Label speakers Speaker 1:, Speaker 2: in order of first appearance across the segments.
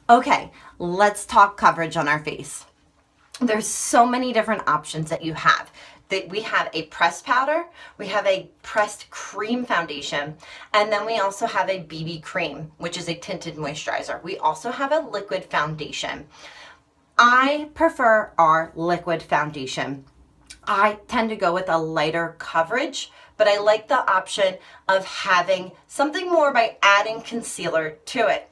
Speaker 1: Okay, let's talk coverage on our face. There's so many different options that you have. We have a pressed powder, we have a pressed cream foundation, and then we also have a BB cream, which is a tinted moisturizer. We also have a liquid foundation. I prefer our liquid foundation. I tend to go with a lighter coverage, but I like the option of having something more by adding concealer to it.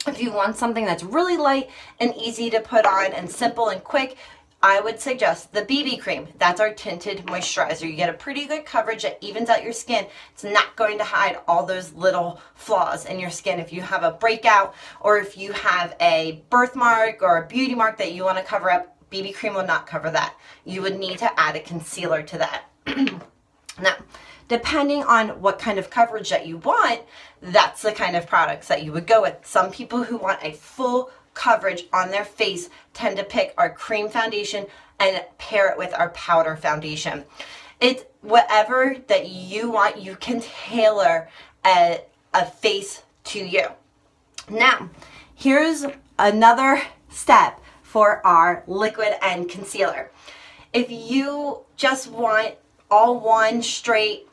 Speaker 1: If you want something that's really light and easy to put on and simple and quick, I would suggest the BB cream. That's our tinted moisturizer. You get a pretty good coverage that evens out your skin. It's not going to hide all those little flaws in your skin. If you have a breakout or if you have a birthmark or a beauty mark that you want to cover up, BB cream will not cover that. You would need to add a concealer to that. Now, depending on what kind of coverage that you want, that's the kind of products that you would go with. Some people who want a full coverage on their face tend to pick our cream foundation and pair it with our powder foundation. It's whatever that you want, you can tailor a face to you. Now, here's another step for our liquid and concealer. If you just want all one straight,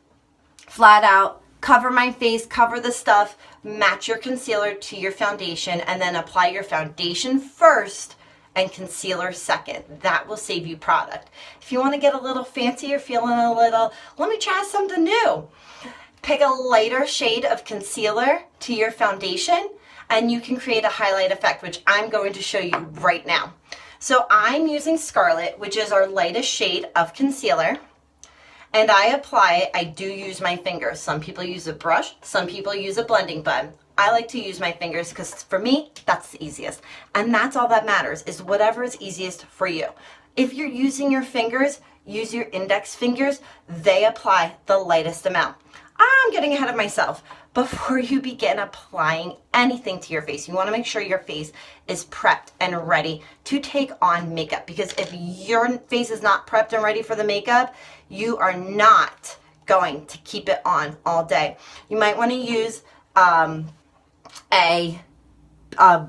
Speaker 1: flat out, cover my face, cover the stuff, match your concealer to your foundation, and then apply your foundation first and concealer second. That will save you product. If you want to get a little fancy or feeling a little, let me try something new, pick a lighter shade of concealer to your foundation and you can create a highlight effect, which I'm going to show you right now. So I'm using Scarlet, which is our lightest shade of concealer. And I apply it, I do use my fingers. Some people use a brush, some people use a blending bud. I like to use my fingers because for me, that's the easiest. And that's all that matters, is whatever is easiest for you. If you're using your fingers, use your index fingers. They apply the lightest amount. I'm getting ahead of myself. Before you begin applying anything to your face, you want to make sure your face is prepped and ready to take on makeup. Because if your face is not prepped and ready for the makeup, you are not going to keep it on all day. You might want to use a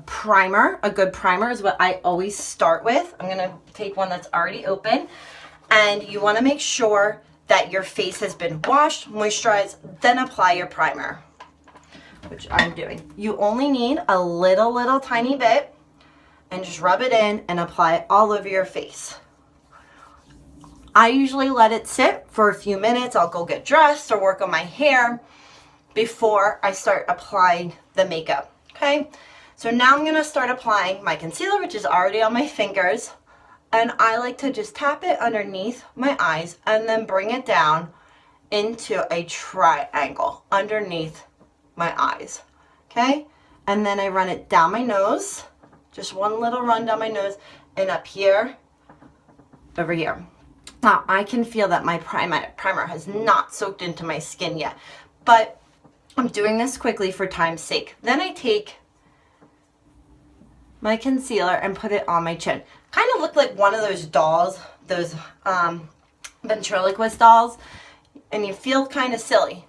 Speaker 1: primer. A good primer is what I always start with. I'm going to take one that's already open. And you want to make sure that your face has been washed, moisturized, then apply your primer, which I'm doing. You only need a little tiny bit and just rub it in and apply it all over your face. I usually let it sit for a few minutes. I'll go get dressed or work on my hair before I start applying the makeup, okay? So now I'm gonna start applying my concealer, which is already on my fingers. And I like to just tap it underneath my eyes and then bring it down into a triangle underneath my eyes, okay? And then I run it down my nose, just one little run down my nose and up here, over here. Now, I can feel that my primer has not soaked into my skin yet, but I'm doing this quickly for time's sake. Then I take my concealer and put it on my chin. Kind of look like one of those dolls, those ventriloquist dolls, and you feel kind of silly.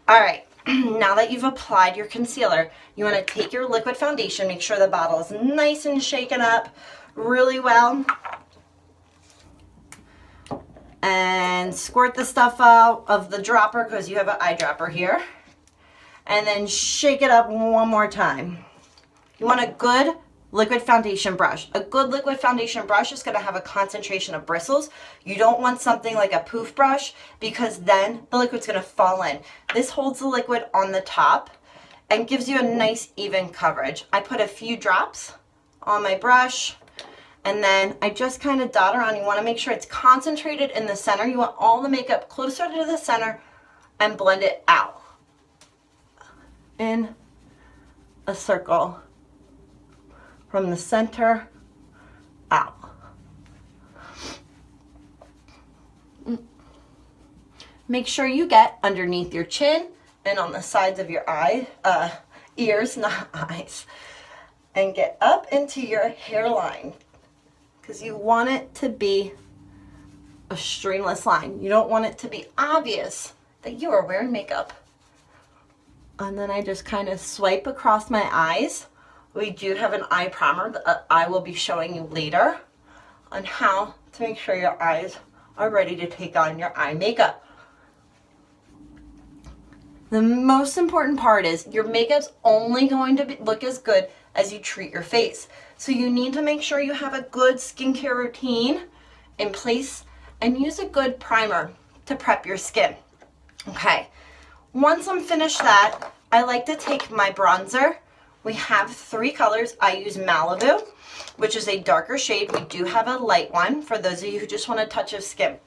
Speaker 1: All right, now that you've applied your concealer, you want to take your liquid foundation, make sure the bottle is nice and shaken up really well, and squirt the stuff out of the dropper because you have an eyedropper here, and then shake it up one more time. You want a good liquid foundation brush. A good liquid foundation brush is going to have a concentration of bristles. You don't want something like a poof brush because then the liquid's going to fall in. This holds the liquid on the top and gives you a nice even coverage. I put a few drops on my brush and then I just kind of dot around. You want to make sure it's concentrated in the center. You want all the makeup closer to the center and blend it out in a circle from the center out. Make sure you get underneath your chin and on the sides of your ears, not eyes, and get up into your hairline because you want it to be a streamless line. You don't want it to be obvious that you are wearing makeup. And then I just kind of swipe across my eyes we do have an eye primer that I will be showing you later on how to make sure your eyes are ready to take on your eye makeup. The most important part is your makeup's only going to look as good as you treat your face. So you need to make sure you have a good skincare routine in place and use a good primer to prep your skin. Okay, once I'm finished that, I like to take my bronzer. We have 3 colors. I use Malibu, which is a darker shade. We do have a light one for those of you who just want a touch of skin.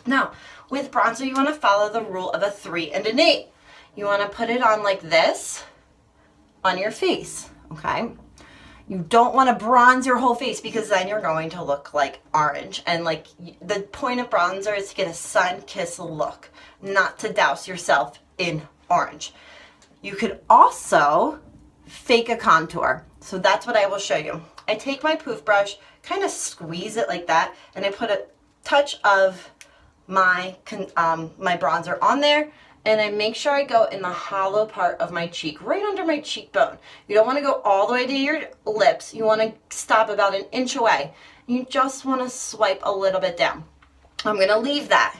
Speaker 1: Now, with bronzer, you want to follow the rule of a 3 and an 8. You want to put it on like this on your face, okay? You don't want to bronze your whole face because then you're going to look like orange. And like the point of bronzer is to get a sun-kissed look, not to douse yourself in orange. You could also fake a contour. So that's what I will show you. I take my poof brush, kind of squeeze it like that, and I put a touch of my bronzer on there, and I make sure I go in the hollow part of my cheek, right under my cheekbone. You don't want to go all the way to your lips. You want to stop about an inch away. You just want to swipe a little bit down. I'm going to leave that.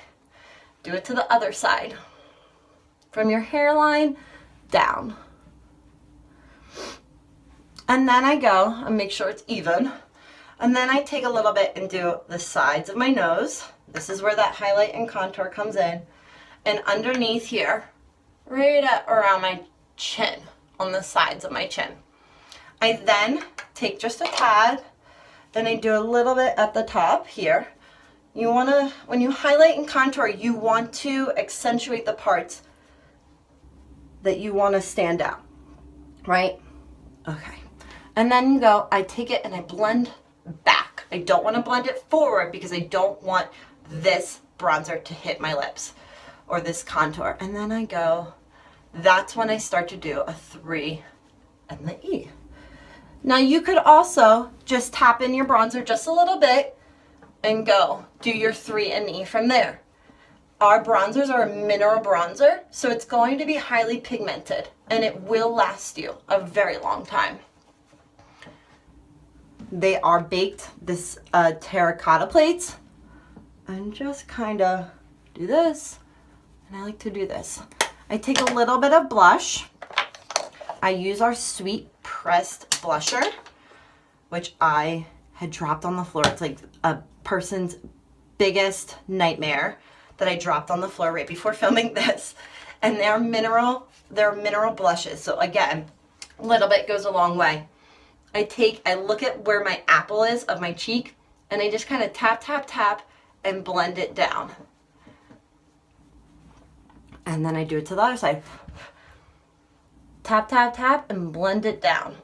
Speaker 1: Do it to the other side. From your hairline down. And then I go and make sure it's even. And then I take a little bit and do the sides of my nose. This is where that highlight and contour comes in. And underneath here, right at around my chin, on the sides of my chin. I then take just a tad, then I do a little bit at the top here. You want to, when you highlight and contour, you want to accentuate the parts that you want to stand out, right? Okay. And then you go, I take it and I blend back. I don't want to blend it forward because I don't want this bronzer to hit my lips or this contour. And then I go, that's when I start to do a 3 and the E. Now you could also just tap in your bronzer just a little bit and go do your 3 and E from there. Our bronzers are a mineral bronzer, so it's going to be highly pigmented and it will last you a very long time. They are baked, this terracotta plates, and just kind of do this. And I like to do this. I take a little bit of blush. I use our Sweet Pressed blusher, which I had dropped on the floor. It's like a person's biggest nightmare that I dropped on the floor right before filming this. And they're mineral blushes. So again, a little bit goes a long way. I look at where my apple is of my cheek, and I just kind of tap, tap, tap, and blend it down. And then I do it to the other side. Tap, tap, tap, and blend it down.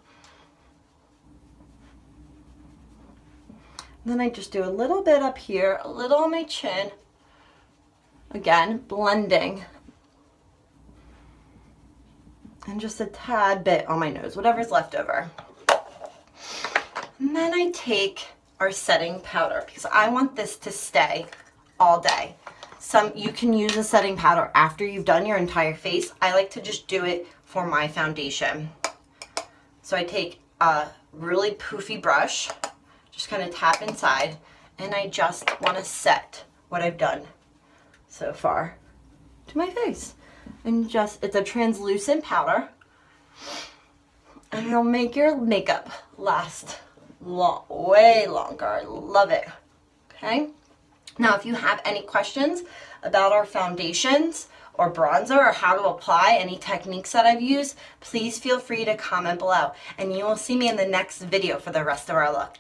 Speaker 1: Then I just do a little bit up here, a little on my chin. Again, blending. And just a tad bit on my nose, whatever's left over. And then I take our setting powder because I want this to stay all day. You can use a setting powder after you've done your entire face. I like to just do it for my foundation. So I take a really poofy brush, just kind of tap inside, and I just want to set what I've done so far to my face. And it's a translucent powder, and it'll make your makeup last way longer. I love it. Okay. Now, if you have any questions about our foundations or bronzer or how to apply any techniques that I've used, please feel free to comment below, and you will see me in the next video for the rest of our look.